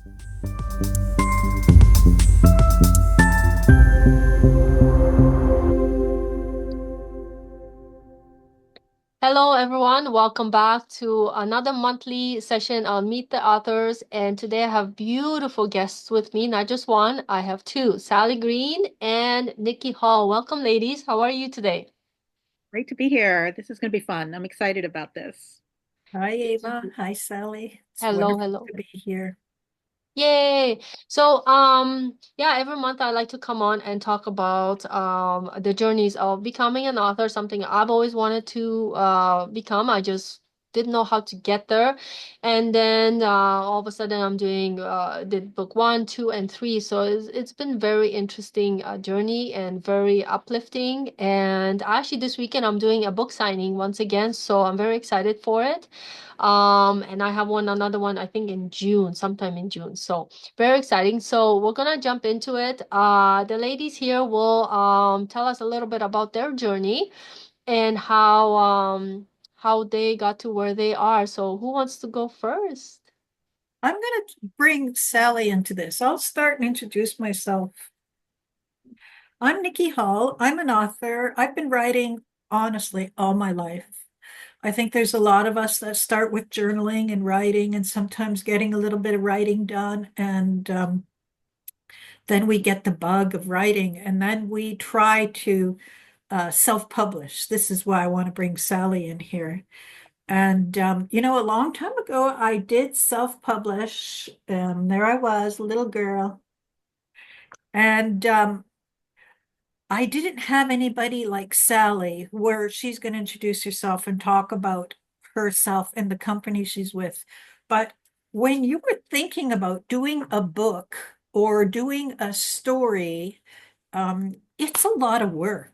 Hello, everyone. Welcome back to another monthly session on Meet the Authors. And today I have beautiful guests with me, not just one, I have two, Sally Green and Nikki Hall. Welcome, ladies. How are you today? Great to be here. This is going to be fun. I'm excited about this. Hi, Ava. Hi, Sally. It's Hello, wonderful hello. to be here. Yay! So, yeah, every month I like to come on and talk about the journeys of becoming an author, something I've always wanted to become. I just didn't know how to get there. And then all of a sudden I'm doing did book one, two, and three. So it's been very interesting journey and very uplifting. And actually this weekend I'm doing a book signing once again, so I'm very excited for it. And I have another one, I think in June, sometime in June. So very exciting. So we're gonna jump into it. The ladies here will tell us a little bit about their journey and how they got to where they are. So who wants to go first? I'm going to bring Sally into this. I'll start and introduce myself. I'm Nikki Hall. I'm an author. I've been writing, honestly, all my life. I think there's a lot of us that start with journaling and writing and sometimes getting a little bit of writing done. And then we get the bug of writing and then we try to self-publish. This is why I want to bring Sally in here. And, a long time ago, I did self-publish. There I was, a little girl. And I didn't have anybody like Sally, where she's going to introduce herself and talk about herself and the company she's with. But when you were thinking about doing a book or doing a story, it's a lot of work.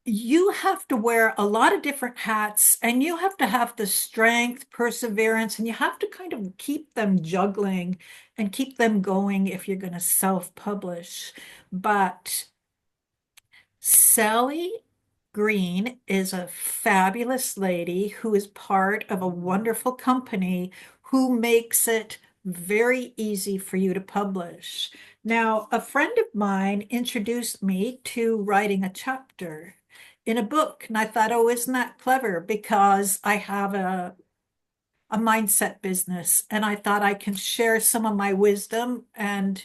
You have to wear a lot of different hats and you have to have the strength, perseverance, and you have to kind of keep them juggling and keep them going if you're going to self-publish. But Sally Green is a fabulous lady who is part of a wonderful company who makes it very easy for you to publish. Now, a friend of mine introduced me to writing a chapter in a book, and I thought, oh, isn't that clever? Because I have a mindset business, and I thought I can share some of my wisdom and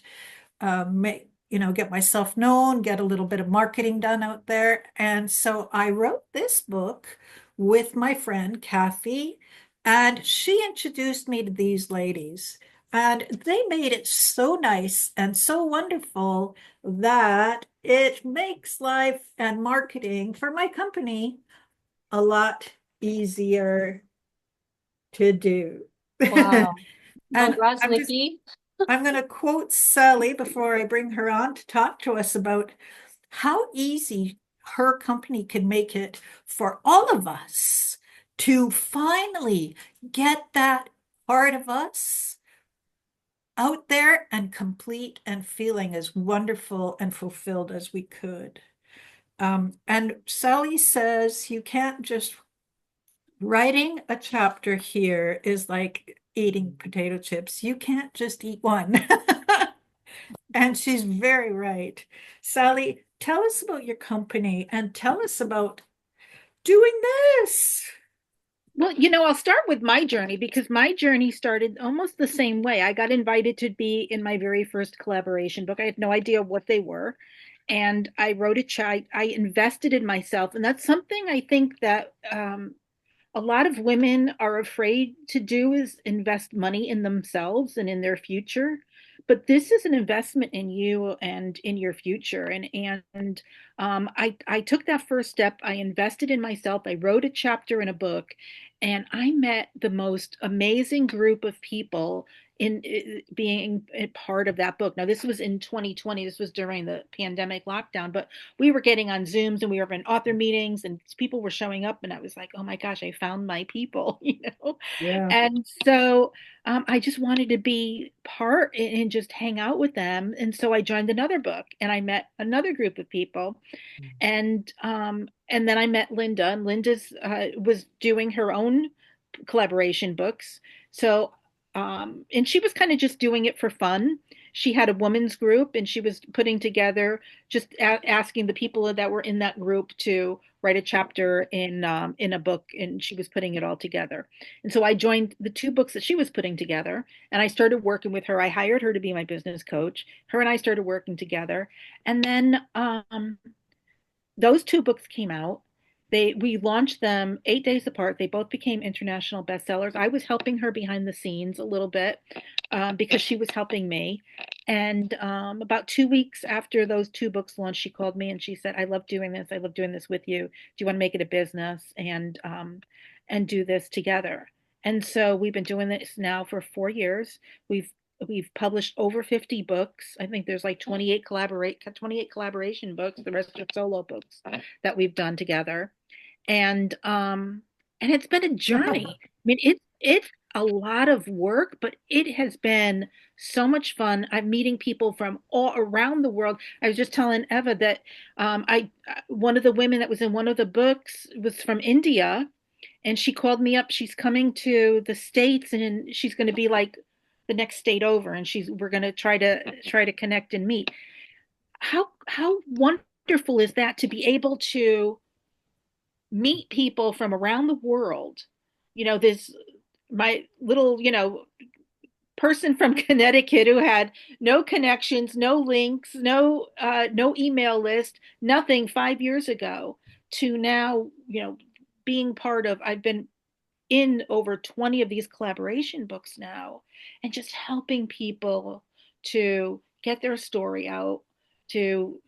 make get myself known, get a little bit of marketing done out there. And so I wrote this book with my friend Kathy, and she introduced me to these ladies. And they made it so nice and so wonderful that it makes life and marketing for my company a lot easier to do. Wow. And Congrats, Nikki. I'm going to quote Sally before I bring her on to talk to us about how easy her company can make it for all of us to finally get that part of us out there and complete and feeling as wonderful and fulfilled as we could. And Sally says you can't just writing a chapter here is like eating potato chips. You can't just eat one. And she's very right. Sally, tell us about your company and tell us about doing this. Well, I'll start with my journey because my journey started almost the same way. I got invited to be in my very first collaboration book. I had no idea what they were. And I wrote I invested in myself. And that's something I think that a lot of women are afraid to do is invest money in themselves and in their future. But this is an investment in you and in your future. And I took that first step. I invested in myself. I wrote a chapter in a book, and I met the most amazing group of people in being a part of that book. Now, this was in 2020. This was during the pandemic lockdown, but we were getting on Zooms and we were in author meetings and people were showing up. And I was like, oh my gosh, I found my people, Yeah. And so I just wanted to be part and just hang out with them. And so I joined another book and I met another group of people. And then I met Linda, and Linda's was doing her own collaboration books. So And she was kind of just doing it for fun. She had a women's group and she was putting together, just asking the people that were in that group to write a chapter in a book, and she was putting it all together. And so I joined the two books that she was putting together, and I started working with her. I hired her to be my business coach. Her and I started working together, and then those two books came out. We launched them 8 days apart. They both became international bestsellers. I was helping her behind the scenes a little bit because she was helping me. And about 2 weeks after those two books launched, she called me and she said, "I love doing this. I love doing this with you. Do you want to make it a business and do this together?" And so we've been doing this now for 4 years. We've we've published over 50 books. I think there's like 28 collaboration books. The rest are solo books that we've done together. And it's been a journey. I mean, it's a lot of work, but it has been so much fun. I'm meeting people from all around the world. I was just telling Eva that I one of the women that was in one of the books was from India, and she called me up. She's coming to the States, and she's going to be like the next state over, and she's we're going to try to connect and meet. How wonderful is that to be able to meet people from around the world? This my little, person from Connecticut who had no connections, no links, no email list, nothing 5 years ago, to now, being part of. I've been in over 20 of these collaboration books now, and just helping people to get their story out, to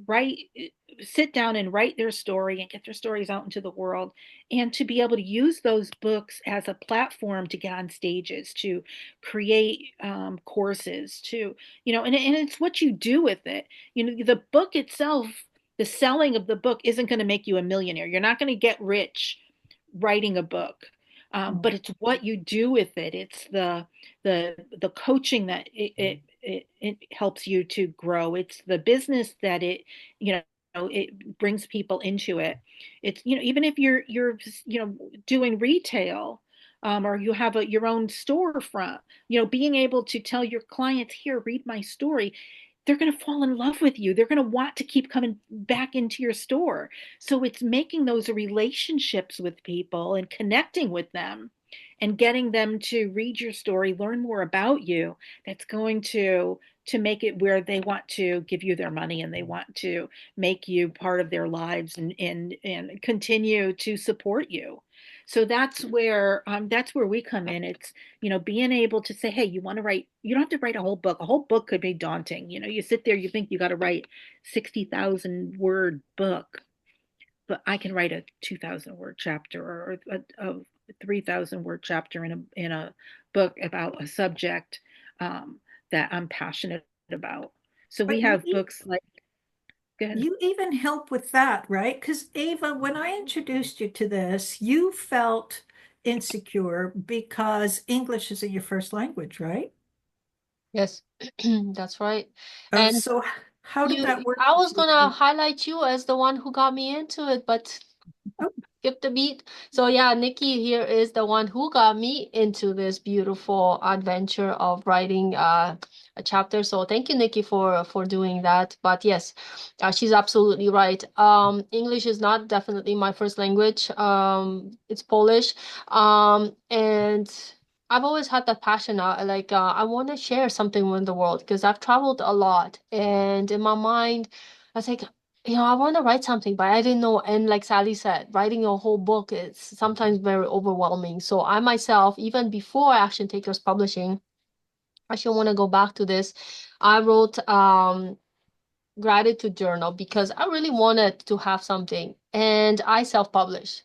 write, sit down and write their story and get their stories out into the world, and to be able to use those books as a platform to get on stages, to create courses, and it's what you do with it. The book itself, the selling of the book isn't going to make you a millionaire. You're not going to get rich writing a book, but it's what you do with it. It's the coaching that it helps you to grow. It's the business that it brings people into it. It's, even if you're doing retail, or you have your own storefront, being able to tell your clients, "Here, read my story." They're going to fall in love with you. They're going to want to keep coming back into your store. So it's making those relationships with people and connecting with them and getting them to read your story, learn more about you. That's going to make it where they want to give you their money, and they want to make you part of their lives, and continue to support you. So that's where we come in. It's, being able to say, "Hey, you want to write, you don't have to write a whole book. A whole book could be daunting. You sit there, you think you got to write 60,000 word book, but I can write a 2,000 word chapter, or a 3,000 word chapter in a book about a subject that I'm passionate about." So we But you have books like, good. you even help with that, right? Because Ava, when I introduced you to this, you felt insecure because English isn't your first language, right? Yes, that's right. And So how did that work I with was gonna you? highlight you as the one who got me into it, but Oh, skip the beat. So yeah, Nikki here is the one who got me into this beautiful adventure of writing a chapter. So thank you, Nikki, for doing that. But yes, she's absolutely right. English is not definitely my first language. It's Polish. And I've always had that passion. I want to share something with the world because I've traveled a lot, and in my mind, I was like, I want to write something, but I didn't know. And like Sally said, writing a whole book is sometimes very overwhelming. So I myself, even before Action Takers Publishing, I actually want to go back to this. I wrote gratitude journal because I really wanted to have something, and I self-published.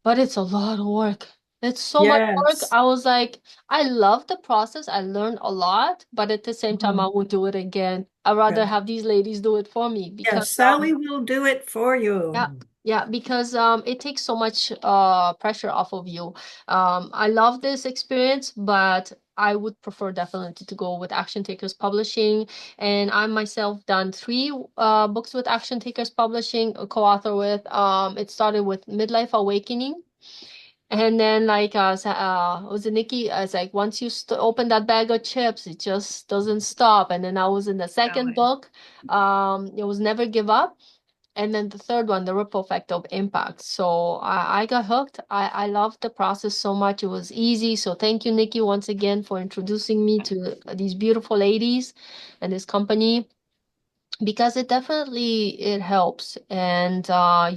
But it's a lot of work. It's so much work. yes. I was like, I love the process. I learned a lot, but at the same time, I Mhm. won't do it again. I'd rather Good. have these ladies do it for me because Yes, Sally will do it for yeah, you. yeah, because it takes so much pressure off of you. I love this experience, but I would prefer definitely to go with Action Takers Publishing. And I myself done three books with Action Takers Publishing, a co-author with. It started with Midlife Awakening. And then like was it Nikki? It's like once you st open that bag of chips, it just doesn't stop. And then I was in the second Sally. book, it was Never Give Up. And then the third one, The Ripple Effect of Impact. So I got hooked. I loved the process so much. It was easy. So thank you, Nikki, once again for introducing me to these beautiful ladies and this company because it definitely it helps. And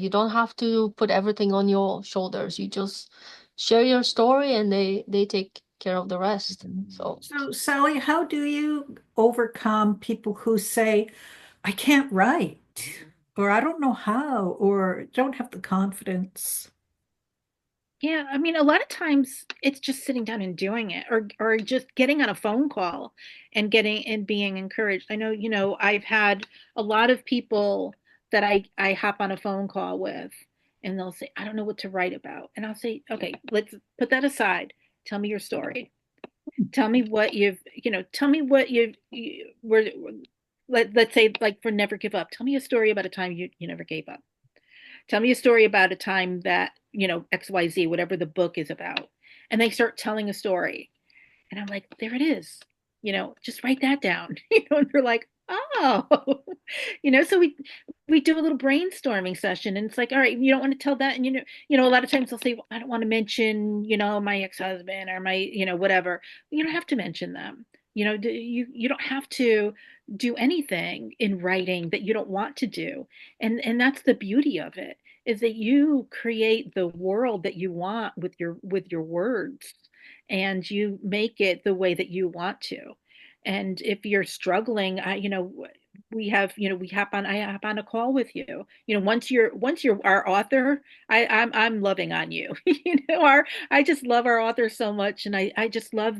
you don't have to put everything on your shoulders. You just share your story and they take care of the rest. So So, Sally, how do you overcome people who say, I can't write, or I don't know how, or don't have the confidence? Yeah, I mean, a lot of times it's just sitting down and doing it, or just getting on a phone call and getting and being encouraged. I know, I've had a lot of people that I hop on a phone call with, and they'll say, I don't know what to write about. And I'll say, okay, let's put that aside. Tell me your story. Tell me what tell me what you were, let's say like for Never Give Up. Tell me a story about a time you never gave up. Tell me a story about a time that, XYZ, whatever the book is about. And they start telling a story. And I'm like, there it is. Just write that down. And they're like, oh, so we do a little brainstorming session and it's like, all right, you don't want to tell that. And a lot of times they'll say, well, I don't want to mention, my ex-husband or my, whatever. You don't have to mention them. You don't have to do anything in writing that you don't want to do. And that's the beauty of it, is that you create the world that you want with your words, and you make it the way that you want to. And if you're struggling, I hop on a call with you. Once you're our author, I'm loving on you. I just love our authors so much, and I just love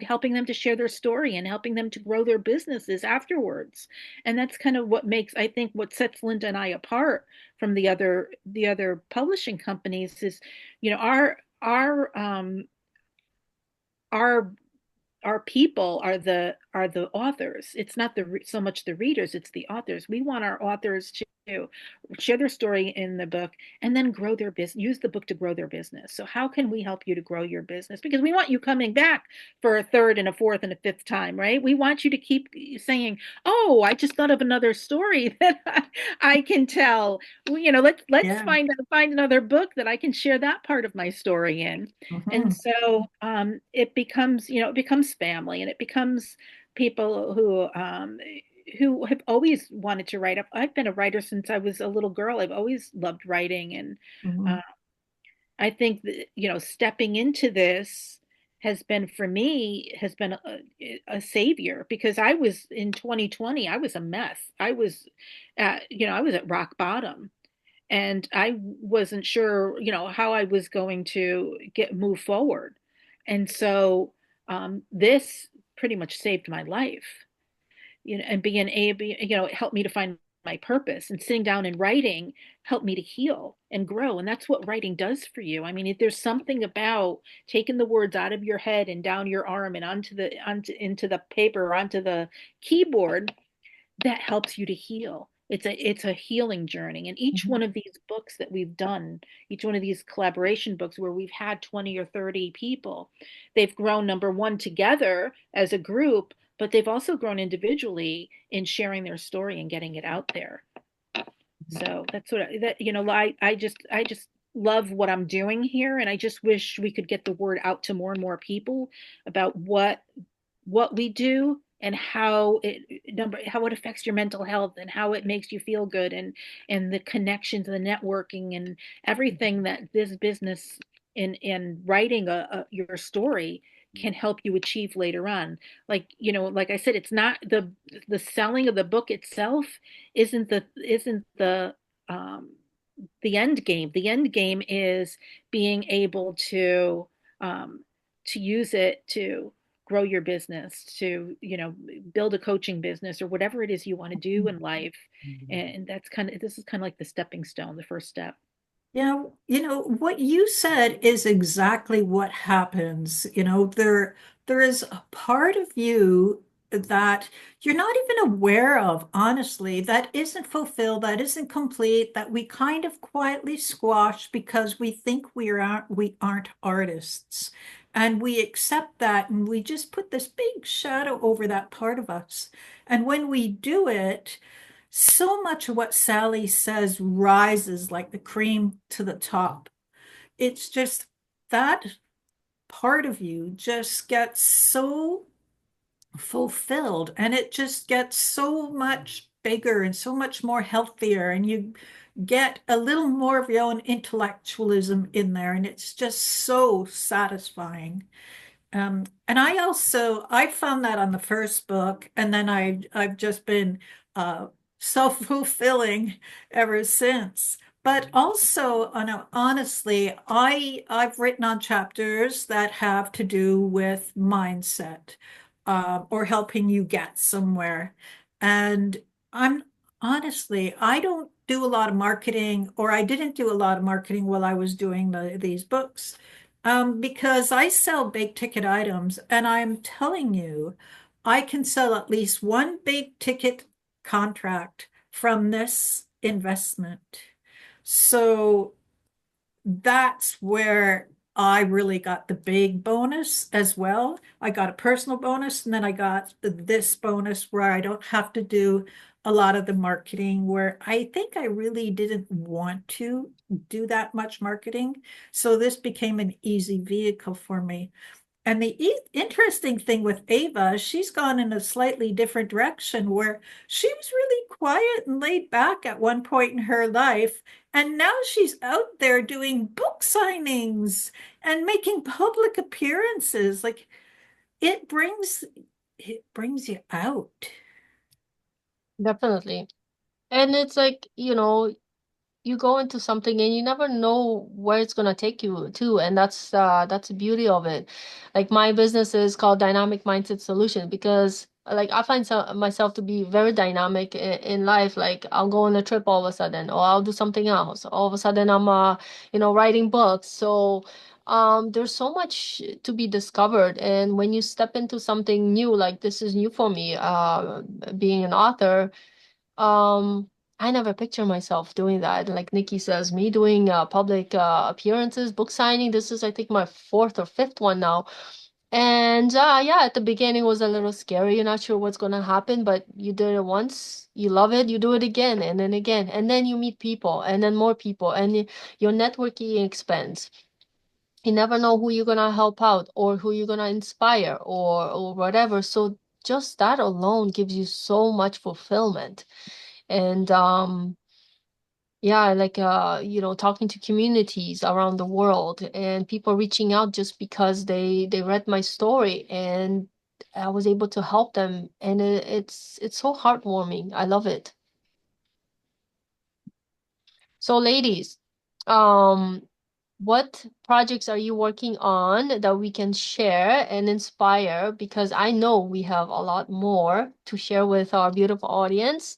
helping them to share their story and helping them to grow their businesses afterwards. And that's kind of what makes, I think, what sets Linda and I apart from the other publishing companies is, our our people are the authors. It's not so much the readers, it's the authors. We want our authors to share their story in the book and then grow their business, use the book to grow their business. So how can we help you to grow your business? Because we want you coming back for a third and a fourth and a fifth time, right? We want you to keep saying, oh, I just thought of another story that I can tell. Well, let's Yeah. find another book that I can share that part of my story in. And Mhm. so it becomes family, and it becomes people who have always wanted to write. I've been a writer since I was a little girl. I've always loved writing, and uh, Mhm. I think that stepping into this has been a savior, because I was in 2020. I was a mess. I was at rock bottom, and I wasn't sure, how I was going to move forward. And so this pretty much saved my life, and being able, it helped me to find my purpose, and sitting down and writing helped me to heal and grow. And that's what writing does for you. I mean, if there's something about taking the words out of your head and down your arm and onto into the paper or onto the keyboard, that helps you to heal. It's a healing journey. And each Mhm. one of these books that we've done, each one of these collaboration books where we've had 20 or 30 people, they've grown, number one, together as a group, but they've also grown individually in sharing their story and getting it out there. So that's what I just love what I'm doing here, and I just wish we could get the word out to more and more people about what we do, and how it affects your mental health, and how it makes you feel good, and the connections, the networking, and everything that this business in writing your story can help you achieve later on. Like I said, it's not the selling of the book itself isn't um the end game. The end game is being able um, to use it to grow your business, to build a coaching business, or whatever it is you want to do in life. And this is kind of like the stepping stone, the first step. Yeah, what you said is exactly what happens. There is a part of you that you're not even aware of, honestly, that isn't fulfilled, that isn't complete, that we kind of quietly squash because we think we aren't artists. And we accept that and we just put this big shadow over that part of us. And when we do it, so much of what Sally says rises like the cream to the top. It's just that part of you just gets so fulfilled and it just gets so much bigger and so much more healthier, and you get a little more of your own intellectualism in there, and it's just so satisfying. And I found that on the first book, and then I've just been uh, self-fulfilling ever since. But also, honestly, I've written on chapters that have to do with mindset, or helping you get somewhere. And I'm honestly, I don't do a lot of marketing, or I didn't do a lot of marketing while I was doing these books. Because I sell big ticket items, and I'm telling you, I can sell at least one big ticket contract from this investment. So that's where I really got the big bonus as well. I got a personal bonus, and then I got this bonus where I don't have to do a lot of the marketing, where I think I really didn't want to do that much marketing. So this became an easy vehicle for me. And the interesting thing with Ava, she's gone in a slightly different direction, where she was really quiet and laid back at one point in her life. And now she's out there doing book signings and making public appearances. Like it brings you out. Definitely. And it's like, you go into something and you never know where it's gonna take you to, and that's the beauty of it. Like my business is called Dynamic Mindset Solution because like I find myself to be very dynamic in life. Like I'll go on a trip all of a sudden, or I'll do something else. All of a sudden I'm writing books. So there's so much to be discovered, and when you step into something new, like this is new for me, being an author. I never picture myself doing that. Like Nikki says, me doing public appearances, book signing. This is, I think, my fourth or fifth one now. And yeah, at the beginning it was a little scary. You're not sure what's gonna happen, but you did it once, you love it, you do it again, and then you meet people, and then more people, and your networking expands. You never know who you're gonna help out, or who you're gonna inspire, or whatever. So just that alone gives you so much fulfillment. And yeah, like talking to communities around the world, and people reaching out just because they read my story and I was able to help them, and it's so heartwarming. I love it. So ladies, um what projects are you working on that we can share and inspire? Because I know we have a lot more to share with our beautiful audience.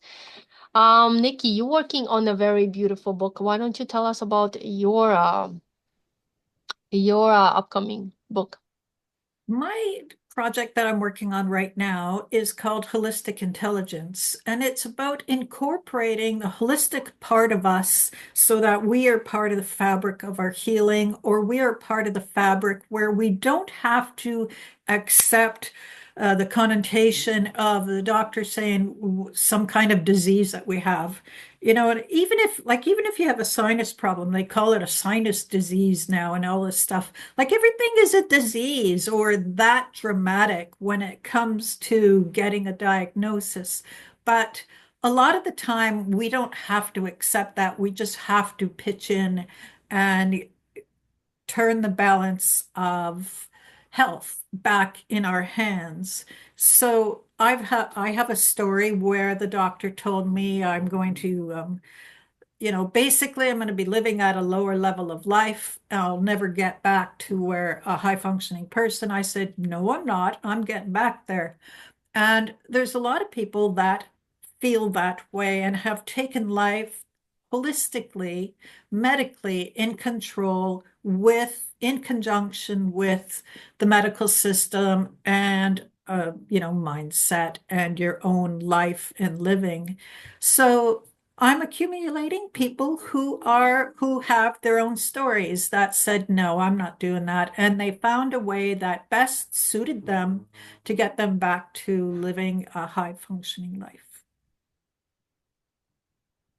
Nikki, you're working on a very beautiful book. Why don't you tell us about your upcoming book? My project that I'm working on right now is called Holistic Intelligence, and it's about incorporating the holistic part of us so that we are part of the fabric of our healing, or we are part of the fabric where we don't have to accept the connotation of the doctor saying some kind of disease that we have. And even if you have a sinus problem, they call it a sinus disease now and all this stuff. Like everything is a disease or that dramatic when it comes to getting a diagnosis. But a lot of the time, we don't have to accept that. We just have to pitch in and turn the balance of health back in our hands. So I have a story where the doctor told me I'm going to basically, I'm going to be living at a lower level of life. I'll never get back to where a high functioning person. I said, no, I'm not. I'm getting back there. And there's a lot of people that feel that way and have taken life holistically, medically in control in conjunction with the medical system and mindset and your own life and living. So I'm accumulating people who have their own stories that said, no, I'm not doing that. And they found a way that best suited them to get them back to living a high functioning life.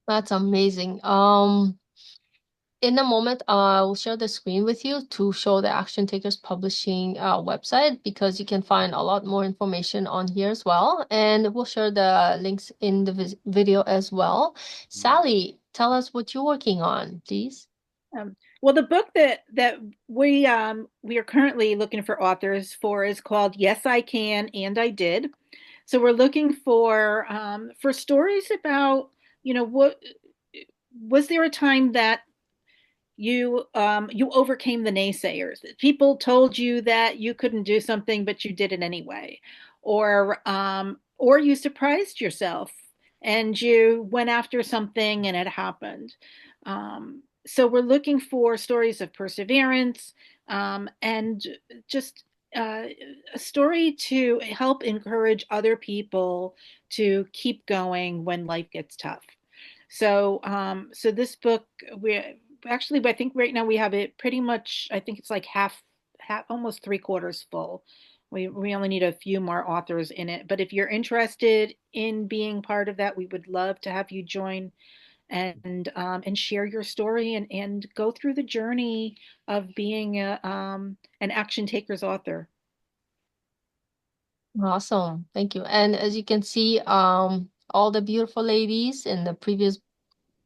That's amazing. In a moment, I'll share the screen with you to show the Action Takers Publishing website because you can find a lot more information on here as well. And we'll share the links in the video as well. Sally, tell us what you're working on, please. Well, the book that we are currently looking for authors for is called Yes, I Can and I Did. So we're looking for stories about, what was there a time that you overcame the naysayers. People told you that you couldn't do something, but you did it anyway, or you surprised yourself and you went after something and it happened. So we're looking for stories of perseverance and just a story to help encourage other people to keep going when life gets tough. So this book, we actually, I think right now we have it pretty much. I think it's like half, almost three-quarters full. We only need a few more authors in it. But if you're interested in being part of that, we would love to have you join and share your story and go through the journey of being an action takers author. Awesome. Thank you. And as you can see, all the beautiful ladies in the previous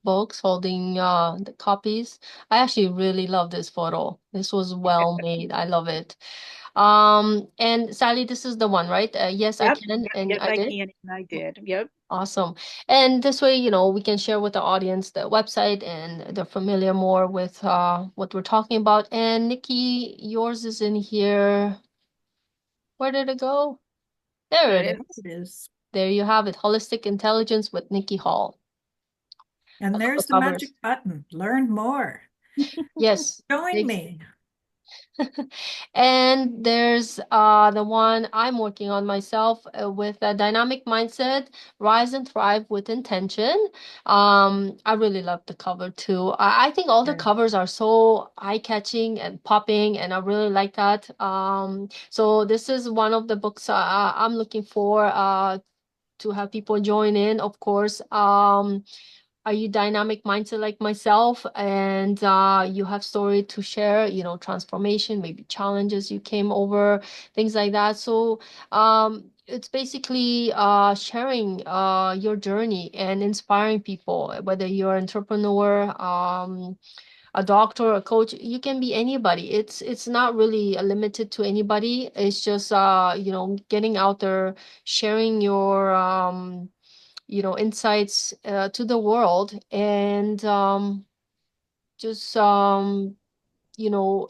books holding the copies. I actually really love this photo. This was well made. I love it. And Sally, this is the one, right? Yes, I Yep. can, Yep. and Yes, I I did. can, and I did. Yep. Awesome. And this way, we can share with the audience the website and they're familiar more with what we're talking about. And Nikki, yours is in here. Where did it go? There There it it There is. it is. There you have it. Holistic Intelligence with Nikki Hall. I And love the there's the magic covers. button. Learn more. is. Yes. Join me. And there's the one I'm working on myself with a dynamic mindset, rise and thrive with intention. I really love the cover too. I think all the Yeah. covers are so eye-catching and popping, and I really like that. So this is one of the books I'm looking for to have people join in, of course. Are you dynamic mindset like myself and you have story to share, transformation, maybe challenges you came over, things like that. So it's basically sharing your journey and inspiring people, whether you're an entrepreneur, a doctor, a coach. You can be anybody. It's not really limited to anybody. It's just getting out there, sharing your insights to the world and just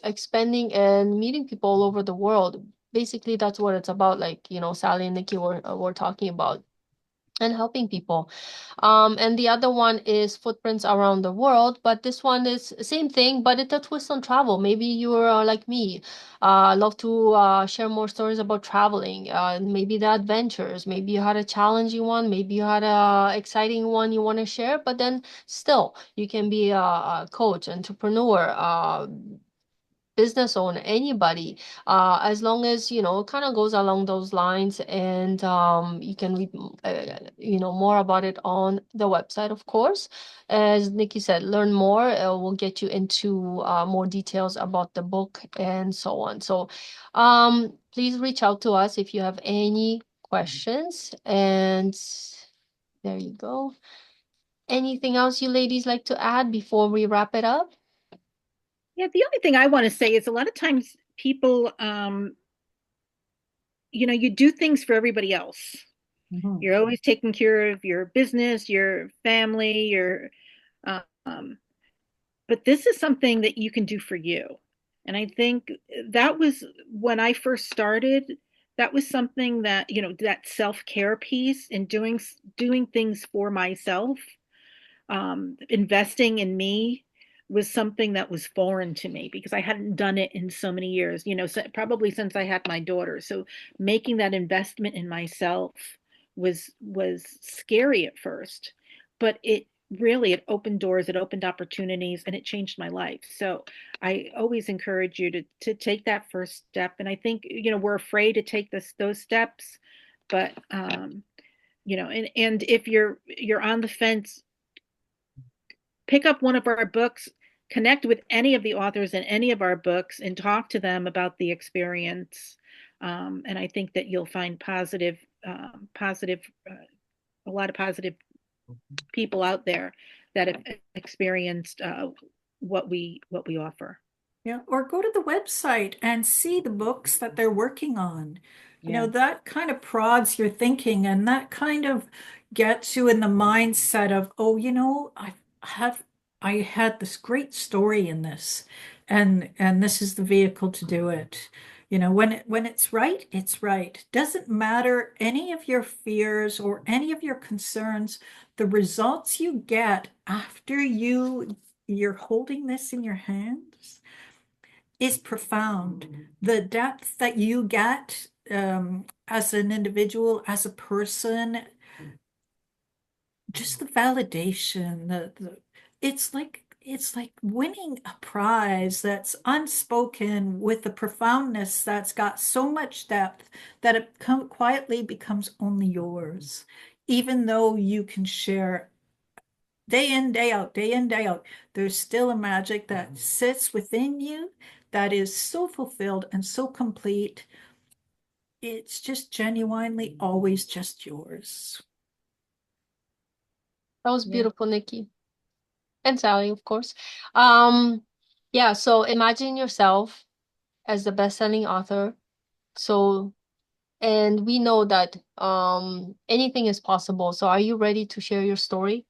expanding and meeting people all over the world. Basically, that's what it's about. Like, Sally and Nikki were talking about and helping people. And the other one is Footprints Around the World, but this one is same thing, but it's a twist on travel. Maybe you're like me, love to share more stories about traveling, maybe the adventures, maybe you had a challenging one, maybe you had a exciting one you want to share, but then still you can be a coach, entrepreneur, business owner, anybody, as long as, it kind of goes along those lines. And you can read, more about it on the website, of course. As Nikki said, learn more. We'll get you into more details about the book and so on. So please reach out to us if you have any questions. And there you go. Anything else you ladies like to add before we wrap it up? Yeah, the only thing I want to say is a lot of times people, you do things for everybody else. Mhm. You're always taking care of your business, your family, um, but this is something that you can do for you. And I think that was when I first started, that was something that, that self-care piece and doing things for myself, investing in me was something that was foreign to me because I hadn't done it in so many years, probably since I had my daughter. So making that investment in myself was scary at first, but it opened doors, it opened opportunities, and it changed my life. So I always encourage you to take that first step. And I think, we're afraid to take those steps, but and if you're on the fence, pick up one of our books, connect with any of the authors in any of our books, and talk to them about the experience. And I think that you'll find positive, a lot of positive people out there that have experienced what we offer. Yeah, or go to the website and see the books that they're working on. Yeah. That kind of prods your thinking and that kind of gets you in the mindset of, oh, have I had this great story in this and this is the vehicle to do it. When it's right, it's right. Doesn't matter any of your fears or any of your concerns, the results you get after you're holding this in your hands is profound. The depth that you get as an individual, as a person, just the validation, it's like winning a prize that's unspoken with the profoundness that's got so much depth that it quietly becomes only yours, even though you can share day in, day out, day in, day out. There's still a magic that sits within you that is so fulfilled and so complete. It's just genuinely always just yours. That was Yeah. beautiful, Nikki. And Sally, of course. Um, yeah, so imagine yourself as the best-selling author. So, and we know that anything is possible. So are you ready to share your story?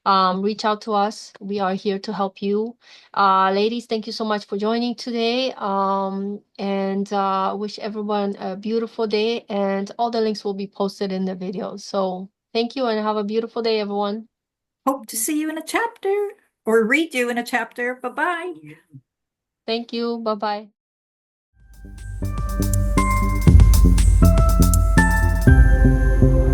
Reach out to us. We are here to help you. Ladies, thank you so much for joining today. And wish everyone a beautiful day. And all the links will be posted in the video. So thank you and have a beautiful day, everyone. Hope to see you in a chapter or read you in a chapter. Bye bye. Thank you. Bye-bye.